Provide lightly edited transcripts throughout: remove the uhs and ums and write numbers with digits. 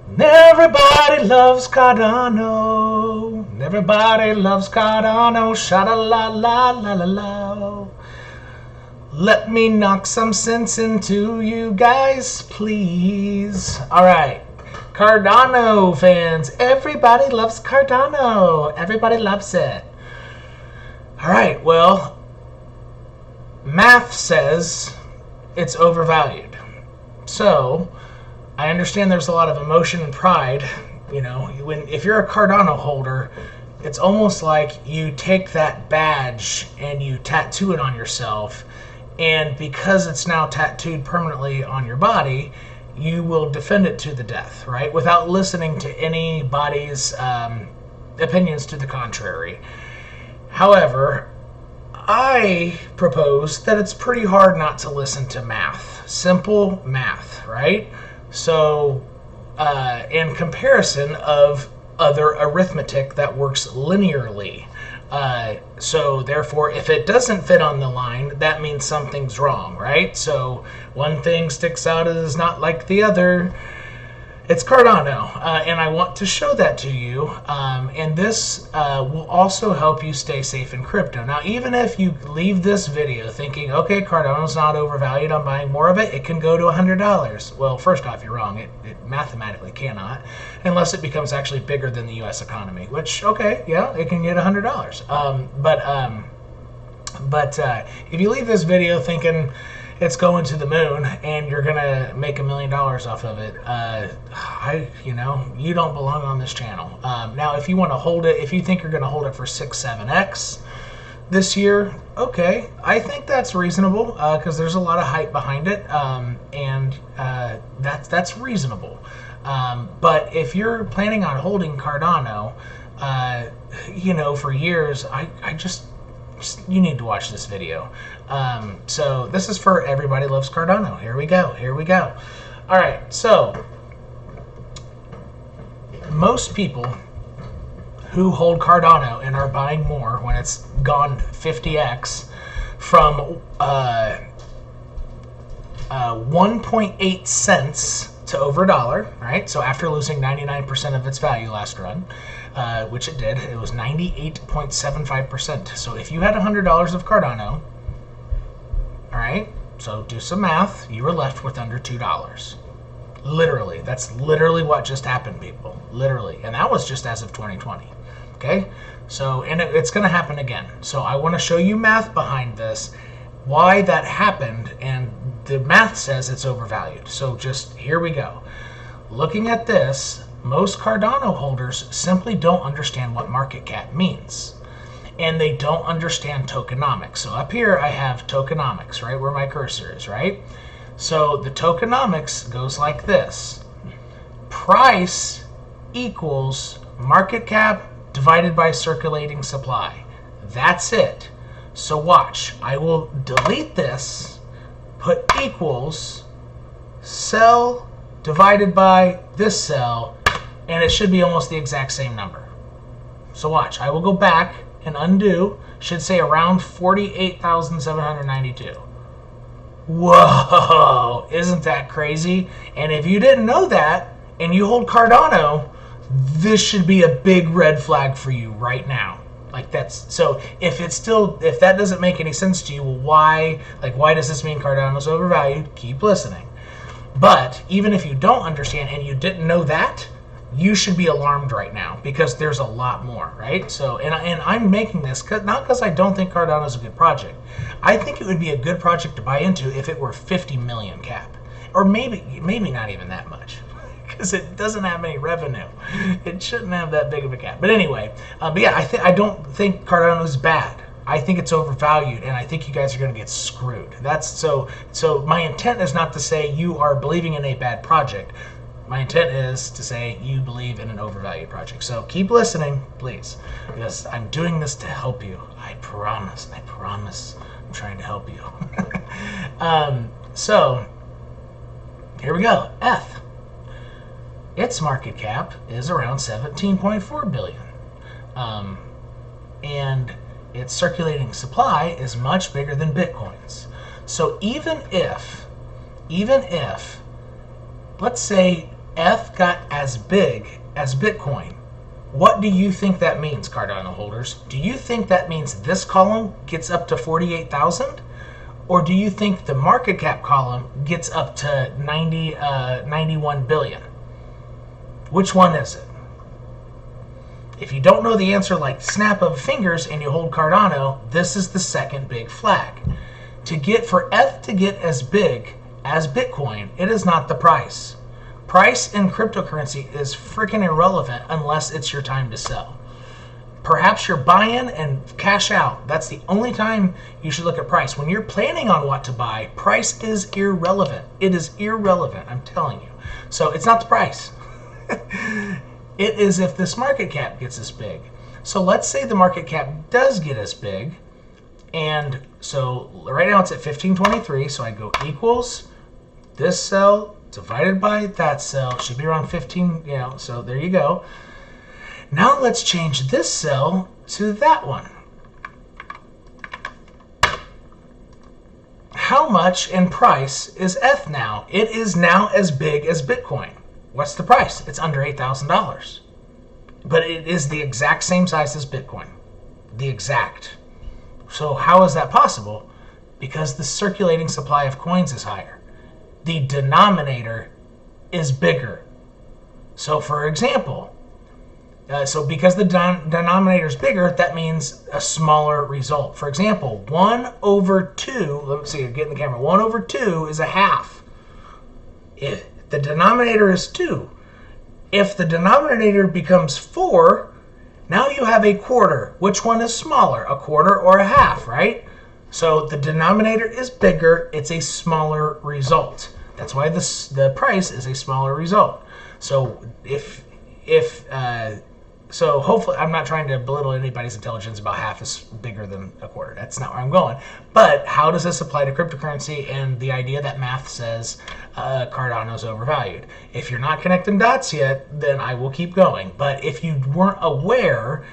Everybody loves Cardano. Everybody loves Cardano. Sha-la-la-la-la-la-la. Let me knock some sense into you guys, please. All right. Cardano fans. Everybody loves Cardano. Everybody loves it. All right. Well, math says it's overvalued. So I understand there's a lot of emotion and pride. You know, if you're a Cardano holder, it's almost like you take that badge and you tattoo it on yourself, and because it's now tattooed permanently on your body, you will defend it to the death, right? Without listening to anybody's opinions to the contrary. However, I propose that it's pretty hard not to listen to math. Simple math, right? So, in comparison of other arithmetic that works linearly. So, therefore, if it doesn't fit on the line, that means something's wrong, right? So, one thing sticks out as not like the other. It's Cardano, and I want to show that to you, and this will also help you stay safe in crypto. Now, even if you leave this video thinking, okay, Cardano's not overvalued, I'm buying more of it, it can go to $100. Well, first off, you're wrong. It mathematically cannot, unless it becomes actually bigger than the U.S. economy, which, okay, yeah, it can get $100. But if you leave this video thinking it's going to the moon and you're gonna make $1 million off of it, you don't belong on this channel. Now, if you want to hold it, if you think you're gonna hold it for 6-7x this year, okay, I think that's reasonable because there's a lot of hype behind it, and that's reasonable. But if you're planning on holding Cardano, for years, you need to watch this video. So this is for Everybody Loves Cardano. Here we go. All right, so most people who hold Cardano and are buying more when it's gone 50x from 1.8 cents to over $1, right? So after losing 99% of its value last run, which it did, it was 98.75%. So if you had $100 of Cardano, all right, so do some math, you were left with under $2. Literally, that's literally what just happened, people. Literally, and that was just as of 2020. Okay, so and it's going to happen again. So I want to show you math behind this, why that happened, and the math says it's overvalued. So just here we go. Looking at this, most Cardano holders simply don't understand what market cap means. And they don't understand tokenomics. So up here I have tokenomics, right, where my cursor is, right? So the tokenomics goes like this. Price equals market cap divided by circulating supply. That's it. So watch. I will delete this, put equals cell divided by this cell, and it should be almost the exact same number. So watch. I will go back and undo. Should say around 48,792. Whoa, isn't that crazy? And if you didn't know that and you hold Cardano, this should be a big red flag for you right now. Like that's so if that doesn't make any sense to you, well, why does this mean Cardano's overvalued? Keep listening. But even if you don't understand and you didn't know that, you should be alarmed right now because there's a lot more, right? So, and I'm making this not because I don't think Cardano is a good project. I think it would be a good project to buy into if it were 50 million cap, or maybe not even that much, because it doesn't have any revenue. It shouldn't have that big of a cap. But anyway, but yeah, I don't think Cardano is bad. I think it's overvalued, and I think you guys are going to get screwed. That's so my intent is not to say you are believing in a bad project. My intent is to say you believe in an overvalued project. So keep listening, please, because I'm doing this to help you. I promise. I'm trying to help you. So here we go. F. Its market cap is around 17.4 billion. And its circulating supply is much bigger than Bitcoin's. So even if let's say F got as big as Bitcoin. What do you think that means, Cardano holders? Do you think that means this column gets up to 48,000? Or do you think the market cap column gets up to 91 billion? Which one is it? If you don't know the answer like snap of fingers and you hold Cardano, this is the second big flag. For F to get as big as Bitcoin, it is not the price. Price in cryptocurrency is freaking irrelevant unless it's your time to sell. Perhaps you're buying and cash out. That's the only time you should look at price. When you're planning on what to buy, price is irrelevant. It is irrelevant, I'm telling you. So it's not the price. It is if this market cap gets as big. So let's say the market cap does get as big. And so right now it's at 1523. So I go equals this cell divided by that cell. Should be around 15, so there you go. Now let's change this cell to that one. How much in price is F now? It is now as big as Bitcoin. What's the price? It's under $8,000. But it is the exact same size as Bitcoin. The exact. So how is that possible? Because the circulating supply of coins is higher. The denominator is bigger. So for example, because the denominator is bigger, that means a smaller result. For example, 1 over 2, let's see, get in the camera, 1 over 2 is a half. If the denominator is 2, if the denominator becomes 4, now you have a quarter. Which one is smaller, a quarter or a half, right? So the denominator is bigger, it's a smaller result. That's why the price is a smaller result. So so hopefully, I'm not trying to belittle anybody's intelligence about half is bigger than a quarter. That's not where I'm going. But how does this apply to cryptocurrency and the idea that math says Cardano is overvalued? If you're not connecting dots yet, then I will keep going. But if you weren't aware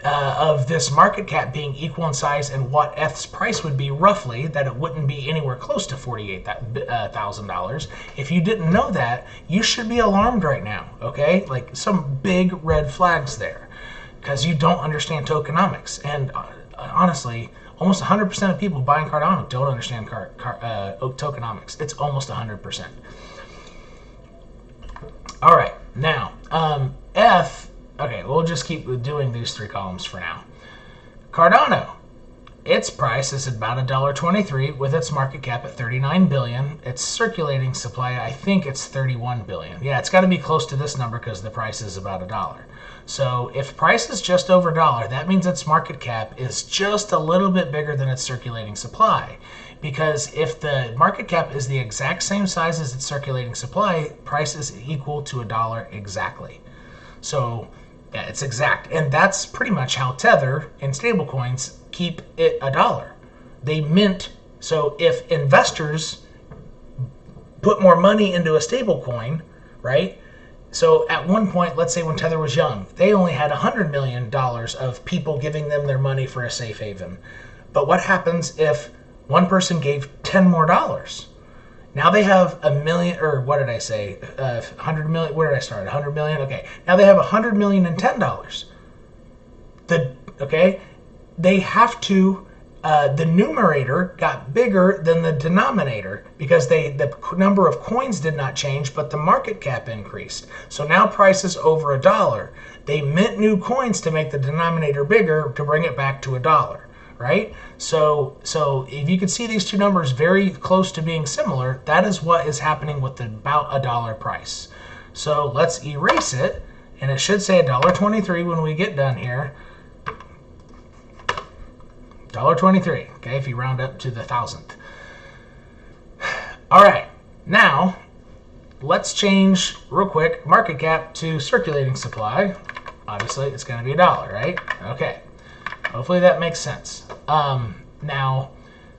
of this market cap being equal in size and what F's price would be roughly, that it wouldn't be anywhere close to $48,000. If you didn't know that, you should be alarmed right now, okay? Like some big red flags there because you don't understand tokenomics. And honestly, almost 100% of people buying Cardano don't understand tokenomics. It's almost 100%. All right, now F. Okay, we'll just keep doing these three columns for now. Cardano, its price is about $1.23 with its market cap at 39 billion. Its circulating supply, I think it's 31 billion. Yeah, it's got to be close to this number because the price is about $1. So if price is just over $1, that means its market cap is just a little bit bigger than its circulating supply. Because if the market cap is the exact same size as its circulating supply, price is equal to $1 exactly. So yeah, it's exact. And that's pretty much how Tether and stablecoins keep it $1. They mint, so if investors put more money into a stablecoin, right? So at one point, let's say when Tether was young, they only had $100 million of people giving them their money for a safe haven. But what happens if one person gave $10 more? Now they have $1 million, or what did I say? 100 million. Where did I start? 100 million. Okay. Now they have 100 million and $10. They have to. The numerator got bigger than the denominator because the number of coins did not change, but the market cap increased. So now price is over $1. They mint new coins to make the denominator bigger to bring it back to $1. Right? So if you can see these two numbers very close to being similar, that is what is happening with about $1 price. So let's erase it, and it should say $1.23 when we get done here. $1.23, okay, if you round up to the thousandth. All right, now let's change real quick market cap to circulating supply. Obviously, it's going to be $1, right? Okay. Hopefully that makes sense. Now,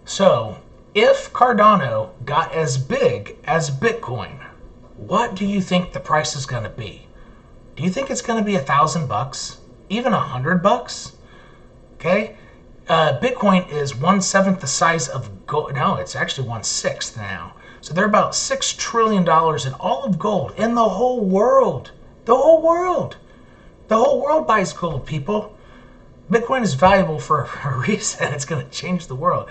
so if Cardano got as big as Bitcoin, what do you think the price is going to be? Do you think it's going to be $1,000? Even $100? Okay. Bitcoin is 1/7 the size of gold. No, it's actually 1/6 now. So they're about $6 trillion in all of gold in the whole world. The whole world. The whole world buys gold, people. Bitcoin is valuable for a reason. It's going to change the world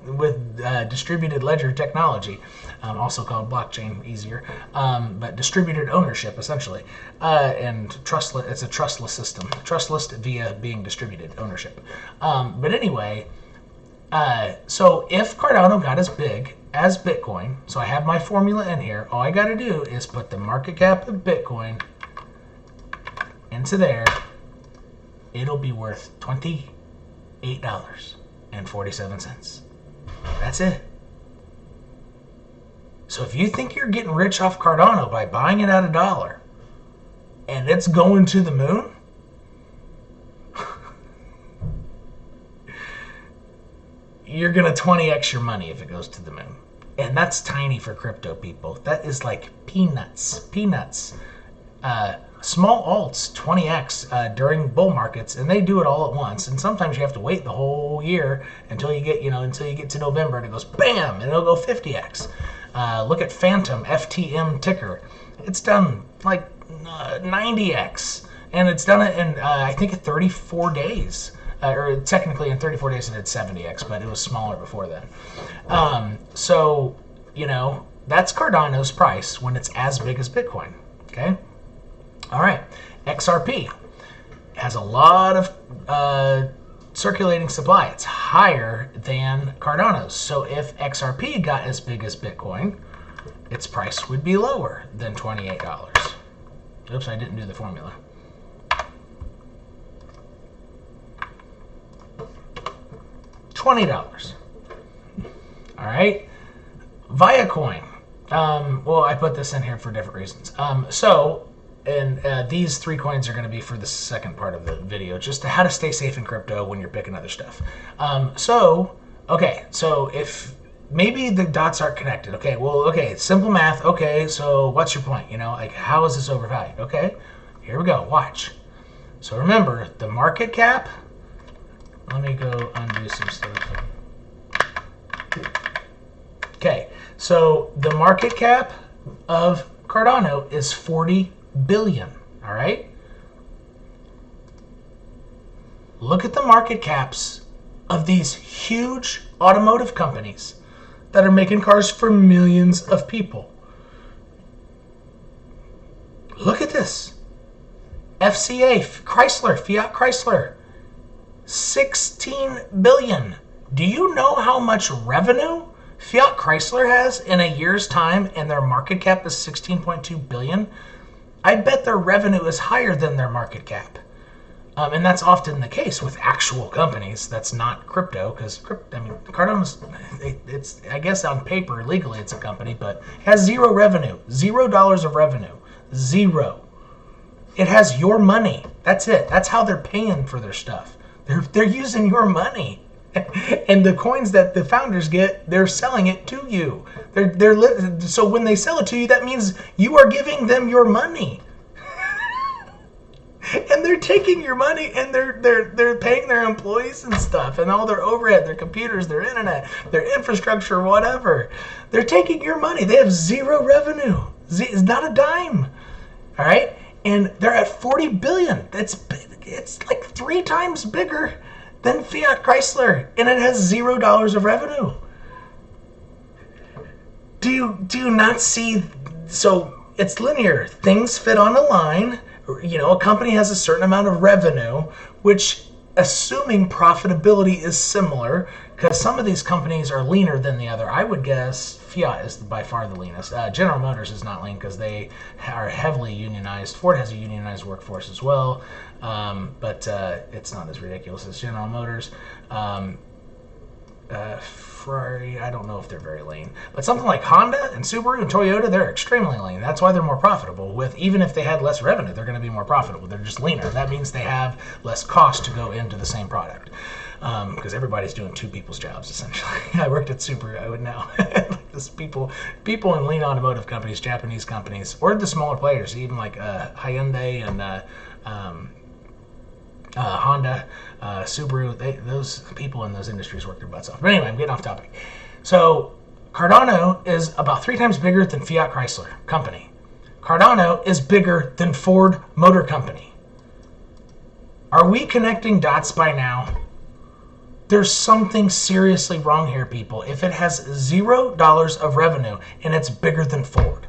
with distributed ledger technology, also called blockchain, easier, but distributed ownership, essentially. And trustless, it's a trustless system. Trustless via being distributed ownership. But anyway, so if Cardano got as big as Bitcoin, so I have my formula in here, all I got to do is put the market cap of Bitcoin into there. It'll be worth $28.47. That's it. So if you think you're getting rich off Cardano by buying it at $1 and it's going to the moon, you're going to 20x your money if it goes to the moon. And that's tiny for crypto, people. That is like peanuts. Peanuts. Small alts 20x during bull markets, and they do it all at once. And sometimes you have to wait the whole year until you get, until you get to November, and it goes bam, and it'll go 50x. Look at Phantom FTM ticker; it's done like 90x, and it's done it in I think 34 days. Or technically in 34 days it did 70x, but it was smaller before then. So that's Cardano's price when it's as big as Bitcoin. Okay. All right, XRP has a lot of circulating supply. It's higher than Cardano's. So if XRP got as big as Bitcoin, its price would be lower than $28. Oops, I didn't do the formula. $20. All right, Viacoin. Well, I put this in here for different reasons. And these 3 coins are going to be for the second part of the video, just how to stay safe in crypto when you're picking other stuff. So if maybe the dots aren't connected. Okay, well, simple math. Okay, so what's your point? Like, how is this overvalued? Okay, here we go. Watch. So remember, the market cap. Let me go undo some stuff. Okay, so the market cap of Cardano is 40 billion. All right, look at the market caps of these huge automotive companies that are making cars for millions of people. Look at this. FCA, Chrysler, Fiat Chrysler, 16 billion. Do you know how much revenue Fiat Chrysler has in a year's time, and their market cap is 16.2 billion? I bet their revenue is higher than their market cap. And that's often the case with actual companies. That's not crypto, because Cardano's, it's, I guess on paper, legally it's a company, but it has zero revenue. $0 of revenue. Zero. It has your money. That's it. That's how they're paying for their stuff. They're using your money. And the coins that the founders get, they're selling it to you. So when they sell it to you, that means you are giving them your money. And they're taking your money, and they're paying their employees and stuff, and all their overhead, their computers, their internet, their infrastructure, whatever. They're taking your money. They have zero revenue. It's not a dime. All right? And they're at 40 billion. It's like 3 times bigger than Fiat Chrysler, and it has $0 of revenue. Do you not see? So it's linear. Things fit on a line. A company has a certain amount of revenue, which, assuming profitability is similar, because some of these companies are leaner than the other. I would guess Fiat is by far the leanest. General Motors is not lean because they are heavily unionized. Ford has a unionized workforce as well, but it's not as ridiculous as General Motors. Ferrari, I don't know if they're very lean, but something like Honda and Subaru and Toyota, they're extremely lean. That's why they're more profitable. Even if they had less revenue, they're going to be more profitable. They're just leaner. That means they have less cost to go into the same product, because everybody's doing 2 people's jobs essentially. I worked at Subaru. I would know. People in lean automotive companies, Japanese companies, or the smaller players, even like Hyundai and Honda, Subaru, those people in those industries work their butts off. But anyway, I'm getting off topic. So Cardano is about 3 times bigger than Fiat Chrysler Company. Cardano is bigger than Ford Motor Company. Are we connecting dots by now? There's something seriously wrong here, people. If it has $0 of revenue and it's bigger than Ford.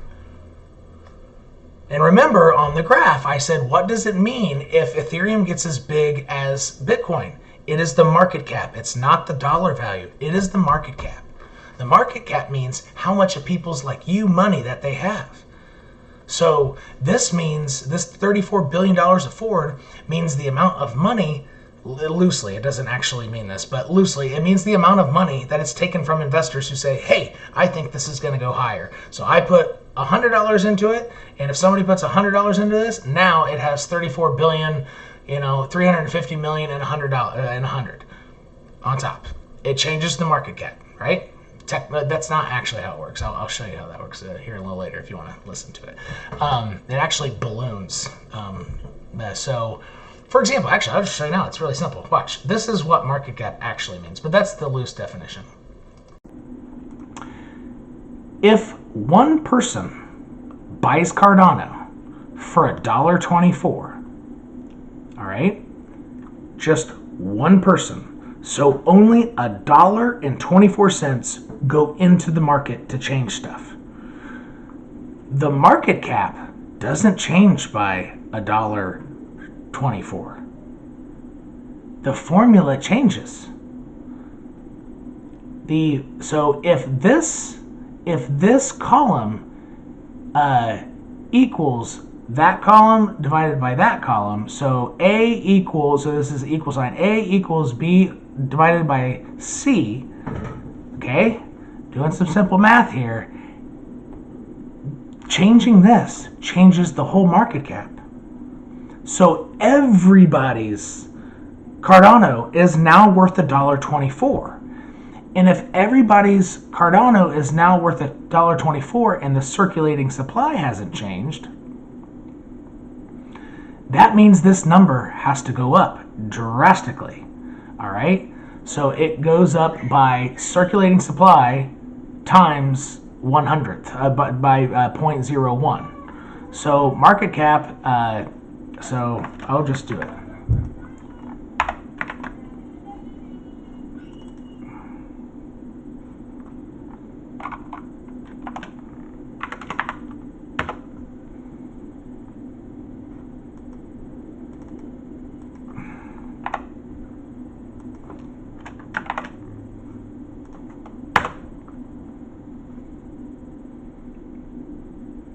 And remember, on the graph, I said, what does it mean if Ethereum gets as big as Bitcoin? It is the market cap. It's not the dollar value. It is the market cap. The market cap means how much of people's like you money that they have. So this means, this $34 billion of Ford means the amount of money, loosely, it doesn't actually mean this, but loosely, it means the amount of money that it's taken from investors who say, hey, I think this is going to go higher. So I put $100 into it, and if somebody puts $100 into this, now it has 34 billion, 350 million and $100 on top. It changes the market cap, right? That's not actually how it works. I'll show you how that works here a little later if you want to listen to it. It actually balloons. So, for example, actually, I'll just show you now. It's really simple. Watch. This is what market cap actually means, but that's the loose definition. If one person buys Cardano for $1.24, all right, just one person, so only $1.24 go into the market to change stuff. The market cap doesn't change by $1.24. The formula changes. So if this column equals that column divided by that column, so A equals, so this is equal sign, A equals B divided by C, okay? Doing some simple math here. Changing this changes the whole market cap. So everybody's Cardano is now worth $1.24. And if everybody's Cardano is now worth $1.24 and the circulating supply hasn't changed, that means this number has to go up drastically. All right? So it goes up by circulating supply times 100th, by 0.01. So market cap, so I'll just do it.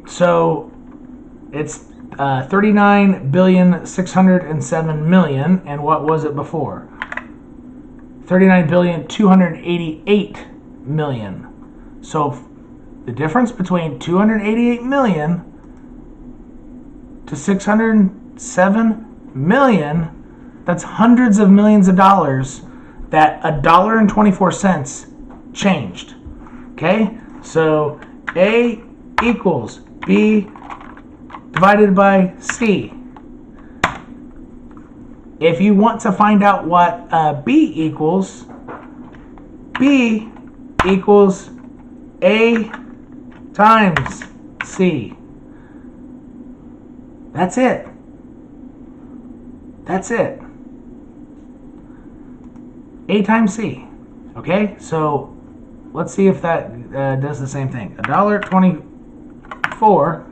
So it's 39,607,000,000, and what was it before? 39,288,000,000. So the difference between 288 million to 607 million, that's hundreds of millions of dollars that $1.24 changed. Okay, so A equals B divided by C. If you want to find out what B equals A times C. That's it. That's it. A times C. Okay, so let's see if that does the same thing. $1.24.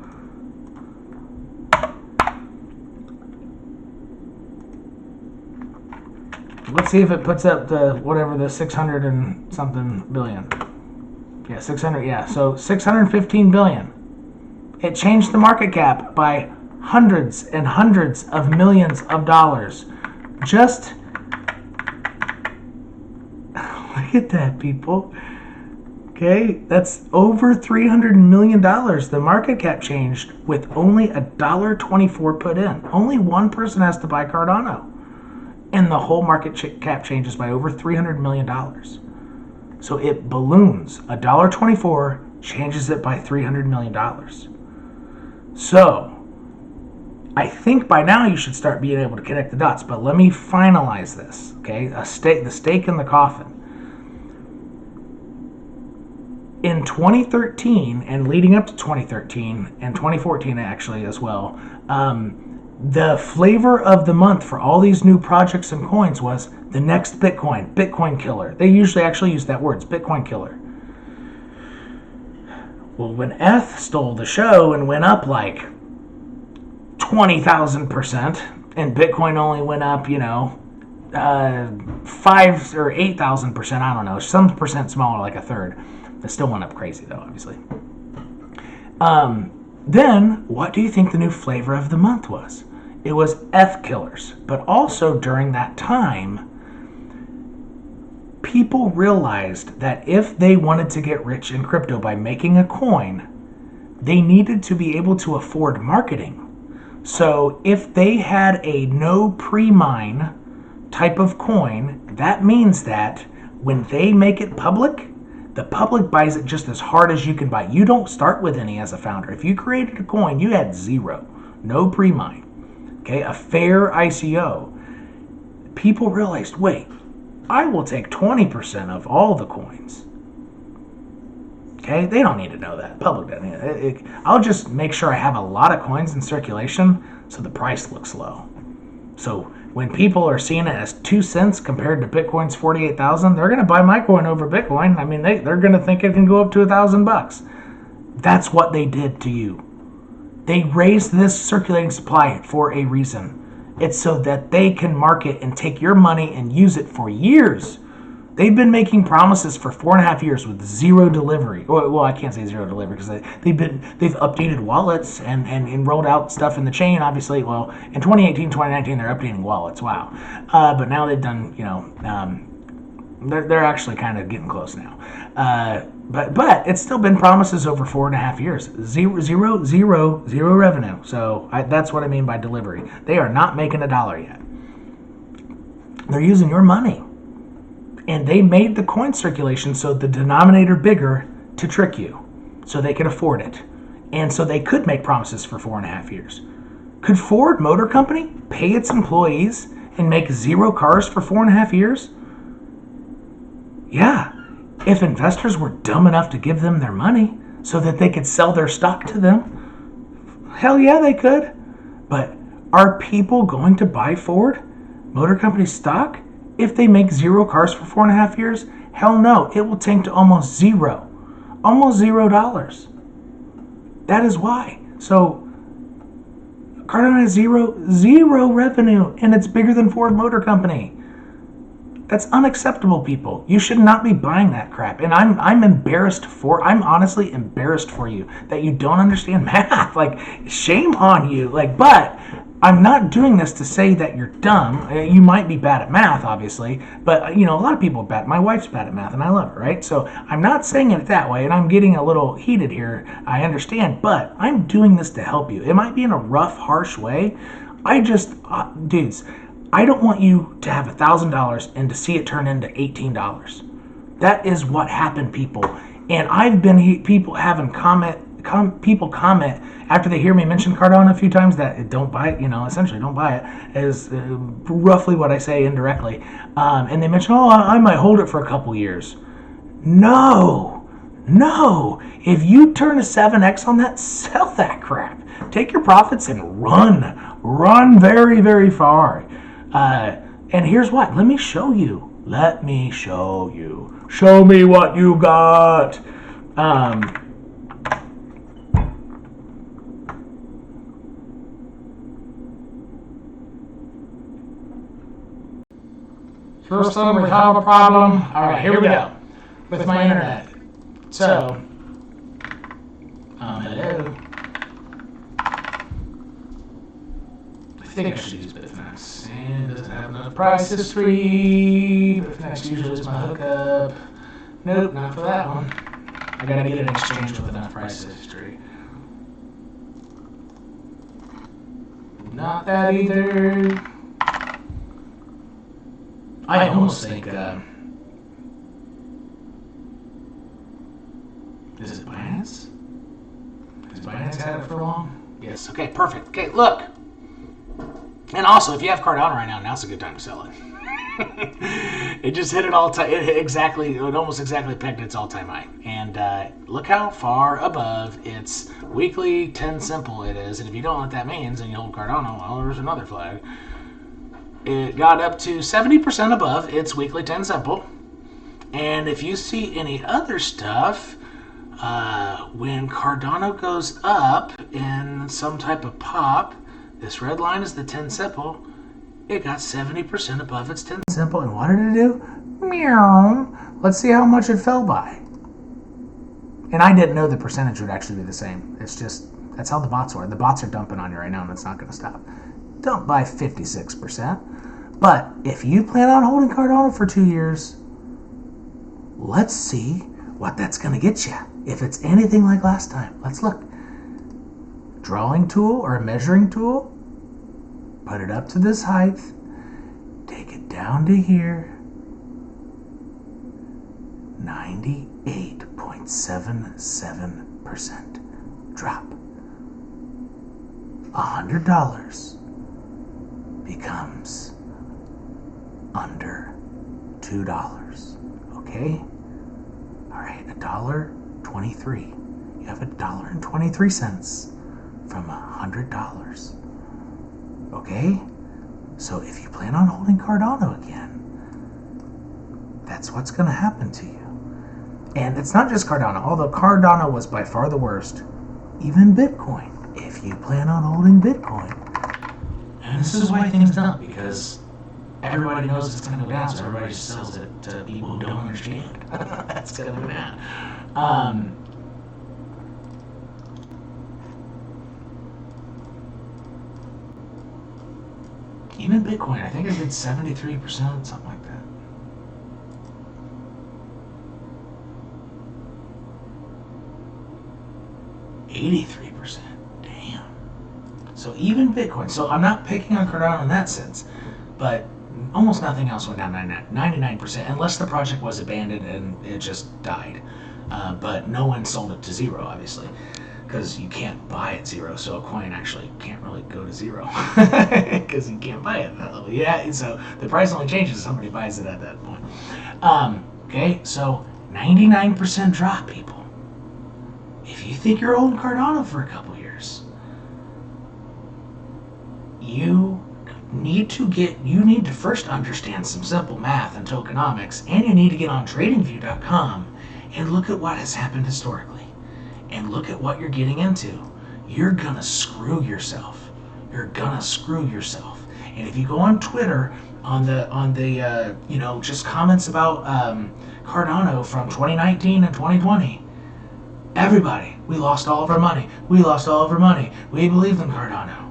Let's see if it puts up the whatever, the 600 and something billion. Yeah, 600. Yeah, so 615 billion. It changed the market cap by hundreds and hundreds of millions of dollars. Just look at that, people. Okay, that's over $300 million. The market cap changed with only $1.24 put in. Only one person has to buy Cardano, and the whole market cap changes by over $300 million. So it balloons. $1.24 changes it by $300 million. So I think by now you should start being able to connect the dots, but let me finalize this. Okay, the stake in the coffin. in 2013 and leading up to 2013 and 2014 actually as well, the flavor of the month for all these new projects and coins was the next Bitcoin, Bitcoin killer. They usually actually use that word, it's Bitcoin killer. Well, when ETH stole the show and went up like 20,000%, and Bitcoin only went up, 5 or 8,000%, I don't know, some percent smaller, like a third. It still went up crazy though, obviously. Then, what do you think the new flavor of the month was? It was ETH killers. But also during that time, people realized that if they wanted to get rich in crypto by making a coin, they needed to be able to afford marketing. So if they had a no pre-mine type of coin, that means that when they make it public, the public buys it just as hard as you can buy. You don't start with any as a founder. If you created a coin, you had zero, no pre-mine, okay, a fair ICO. People realized, wait, I will take 20% of all the coins. Okay, they don't need to know that. Public doesn't. I'll just make sure I have a lot of coins in circulation so the price looks low. So when people are seeing it as 2 cents compared to Bitcoin's 48,000, they're going to buy my coin over Bitcoin. I mean, they're going to think it can go up to $1,000. That's what they did to you. They raised this circulating supply for a reason. It's so that they can market and take your money and use it for years. They've been making promises for 4.5 years with zero delivery. Well, I can't say zero delivery because they've updated wallets and rolled out stuff in the chain. Obviously, well, in 2018, 2019, they're updating wallets. Wow, but now they've done, they're actually kind of getting close now. But it's still been promises over 4.5 years. Zero revenue. So that's what I mean by delivery. They are not making $1 yet. They're using your money. And they made the coin circulation so the denominator bigger to trick you, so they could afford it. And so they could make promises for 4.5 years. Could Ford Motor Company pay its employees and make 0 cars for 4.5 years? Yeah, if investors were dumb enough to give them their money so that they could sell their stock to them, hell yeah, they could. But are people going to buy Ford Motor Company stock if they make 0 cars for 4.5 years? Hell no, it will tank to almost zero. Almost $0. That is why. So Cardano has zero revenue, and it's bigger than Ford Motor Company. That's unacceptable, people. You should not be buying that crap. And I'm honestly embarrassed for you that you don't understand math. Like, shame on you. But I'm not doing this to say that you're dumb. You might be bad at math, obviously, but a lot of people are bad. My wife's bad at math, and I love her, right? So I'm not saying it that way, and I'm getting a little heated here. I understand, but I'm doing this to help you. It might be in a rough, harsh way. Dudes, I don't want you to have $1,000 and to see it turn into $18. That is what happened, people. And I've been people having people comment after they hear me mention Cardano a few times that don't buy it, essentially don't buy it, is roughly what I say indirectly. And they mention, I might hold it for a couple years. No. If you turn a 7x on that, sell that crap. Take your profits and run very, very far. And here's what, let me show you. Show me what you got. First thing, we have a problem. All right, here we go with my internet. So, hello. I think I should use Bitfinex. And doesn't have enough price history. Bitfinex usually is my hookup. Nope, not for that one. I gotta get an exchange with enough price history. Not that either. I almost think, is it Binance? Has Binance had it for long? Yes. Okay, perfect. Okay, look. And also, if you have Cardano right now, now's a good time to sell it. It just hit it all time. It almost exactly pegged its all-time high. And look how far above its weekly 10 simple it is. And if you don't know what that means and you hold Cardano, well, there's another flag. It got up to 70% above its weekly 10 simple. And if you see any other stuff, when Cardano goes up in some type of pop, this red line is the 10 simple. It got 70% above its 10 simple. And what did it do? Meow. Let's see how much it fell by. And I didn't know the percentage would actually be the same. It's just, that's how the bots work. The bots are dumping on you right now, and it's not going to stop. Dump by 56%. But if you plan on holding Cardano for 2 years, let's see what that's going to get you. If it's anything like last time, let's look. Drawing tool or a measuring tool, put it up to this height, take it down to here, 98.77% drop. $100 becomes under $2. Okay? Alright, $1.23. You have $1.23 from $100. Okay? So if you plan on holding Cardano again, that's what's going to happen to you. And it's not just Cardano. Although Cardano was by far the worst, even Bitcoin. If you plan on holding Bitcoin, and this is why things dump, because everybody knows it's going to go down, so everybody just sells it to people who don't understand. That's going to go down. Even Bitcoin, I think it did 73%, something like that. $83%. Damn. So even Bitcoin. So I'm not picking on Cardano in that sense, but almost nothing else went down 99%, unless the project was abandoned and it just died. But no one sold it to zero, obviously, because you can't buy at zero. So a coin actually can't really go to zero because you can't buy it at that level. Yeah, so the price only changes if somebody buys it at that point. Okay, so 99% drop, people. If you think you're holding Cardano for a couple years, you need to first understand some simple math and tokenomics, and you need to get on TradingView.com and look at what has happened historically, and look at what you're getting into. You're gonna screw yourself. You're gonna screw yourself. And if you go on Twitter, on the just comments about Cardano from 2019 and 2020. Everybody, we lost all of our money. We lost all of our money. We believed in Cardano.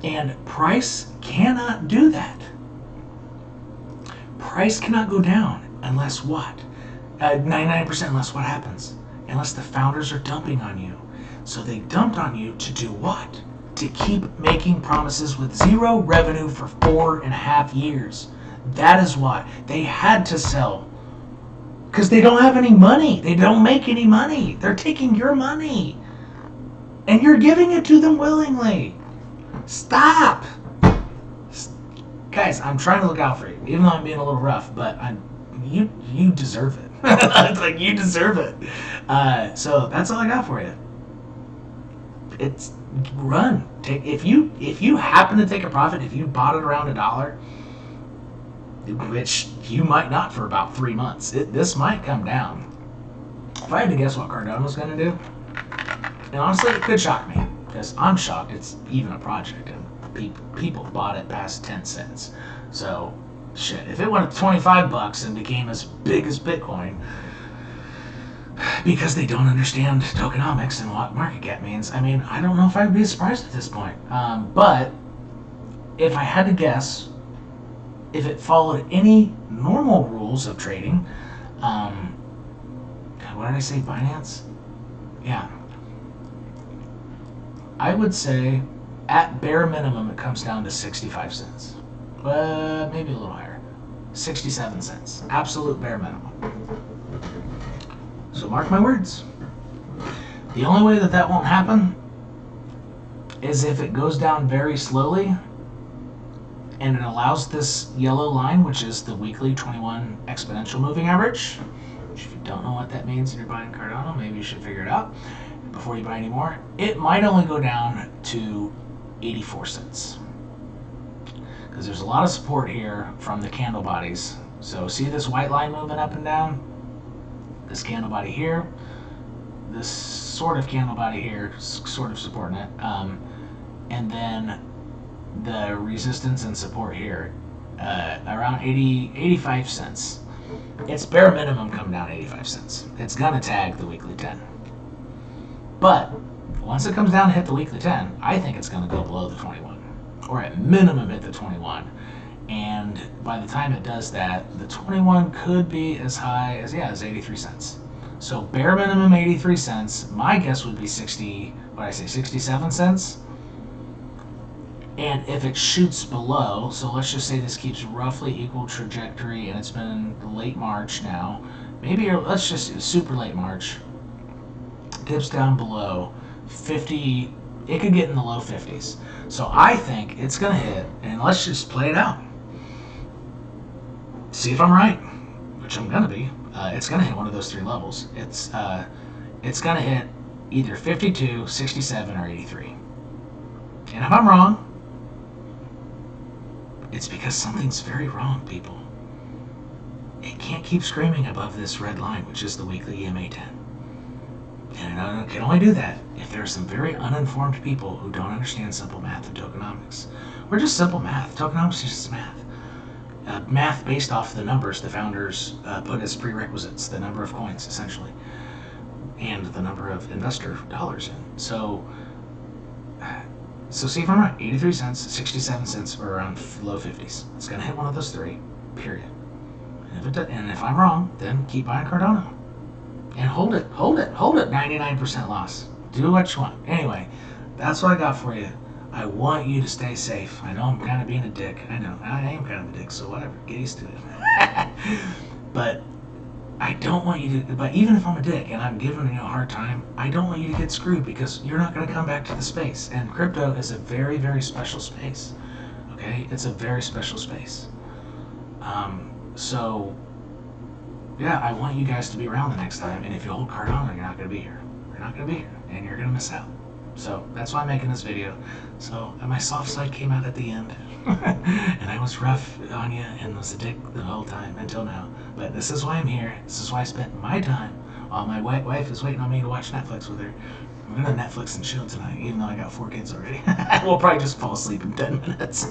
And price cannot do that. Price cannot go down unless what? 99% unless what happens? Unless the founders are dumping on you. So they dumped on you to do what? To keep making promises with zero revenue for 4.5 years. That is why they had to sell. Because they don't have any money. They don't make any money. They're taking your money. And you're giving it to them willingly. Stop. Guys, I'm trying to look out for you. Even though I'm being a little rough. But you deserve it. It's like you deserve it. So that's all I got for you. It's run. If you happen to take a profit, if you bought it around $1, which you might not for about 3 months, this might come down. If I had to guess what Cardano was going to do, and honestly, it could shock me, because I'm shocked it's even a project, and people bought it past 10 cents. So, shit, if it went to $25 and became as big as Bitcoin, because they don't understand tokenomics and what market cap means, I mean, I don't know if I'd be surprised at this point. But if I had to guess, if it followed any normal rules of trading, what did I say, Binance? Yeah. I would say, at bare minimum, it comes down to 65 cents. Maybe a little higher. 67 cents. Absolute bare minimum. So mark my words. The only way that won't happen is if it goes down very slowly and it allows this yellow line, which is the weekly 21 exponential moving average, which if you don't know what that means and you're buying Cardano, maybe you should figure it out before you buy any more. It might only go down to 84 cents. Because there's a lot of support here from the candle bodies. So see this white line moving up and down? This candle body here, this sort of candle body here, sort of supporting it, and then the resistance and support here, around 85 cents. It's bare minimum come down 85 cents. It's gonna tag the weekly 10. But once it comes down to hit the weekly 10, I think it's gonna go below the 21, or at minimum hit the 21. And by the time it does that, the 21 could be as high as 83 cents. So bare minimum 83 cents. My guess would be 67 cents. And if it shoots below, so let's just say this keeps roughly equal trajectory, and it's been late March now, maybe, or let's just super late March, dips down below 50, it could get in the low 50s. So I think it's going to hit, and let's just play it out. See if I'm right, which I'm going to be. It's going to hit one of those three levels. It's going to hit either 52, 67, or 83. And if I'm wrong, it's because something's very wrong, people. It can't keep screaming above this red line, which is the weekly EMA 10. And it can only do that if there are some very uninformed people who don't understand simple math and tokenomics. We're just simple math. Tokenomics is just math. Math based off the numbers the founders put as prerequisites, the number of coins, essentially, and the number of investor dollars in. So see if I'm right. 83 cents, 67 cents, or around low 50s. It's going to hit one of those three, period. And if I'm wrong, then keep buying Cardano. And hold it. 99% loss. Do what you want. Anyway, that's what I got for you. I want you to stay safe. I know I'm kind of being a dick. I know. I am kind of a dick, so whatever. Get used to it. But I don't want you to, but even if I'm a dick and I'm giving you a hard time, I don't want you to get screwed, because you're not going to come back to the space. And crypto is a very, very special space. Okay? It's a very special space. So, yeah, I want you guys to be around the next time. And if you hold Cardano, you're not going to be here. You're not going to be here. And you're going to miss out. So that's why I'm making this video. So my soft side came out at the end. And I was rough on you and was a dick the whole time until now. But this is why I'm here. This is why I spent my time while my wife is waiting on me to watch Netflix with her. We're going to Netflix and chill tonight, even though I got 4 kids already. We'll probably just fall asleep in 10 minutes.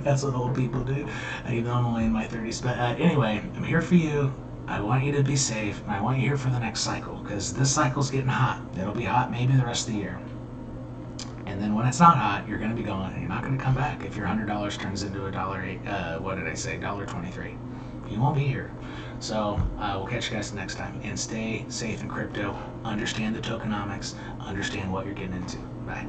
That's what old people do, even though I'm only in my 30s. But anyway, I'm here for you. I want you to be safe, and I want you here for the next cycle, because this cycle's getting hot. It'll be hot maybe the rest of the year. And then when it's not hot, you're going to be gone, and you're not going to come back if your $100 turns into $1.23. You won't be here. So we'll catch you guys next time, and stay safe in crypto. Understand the tokenomics. Understand what you're getting into. Bye.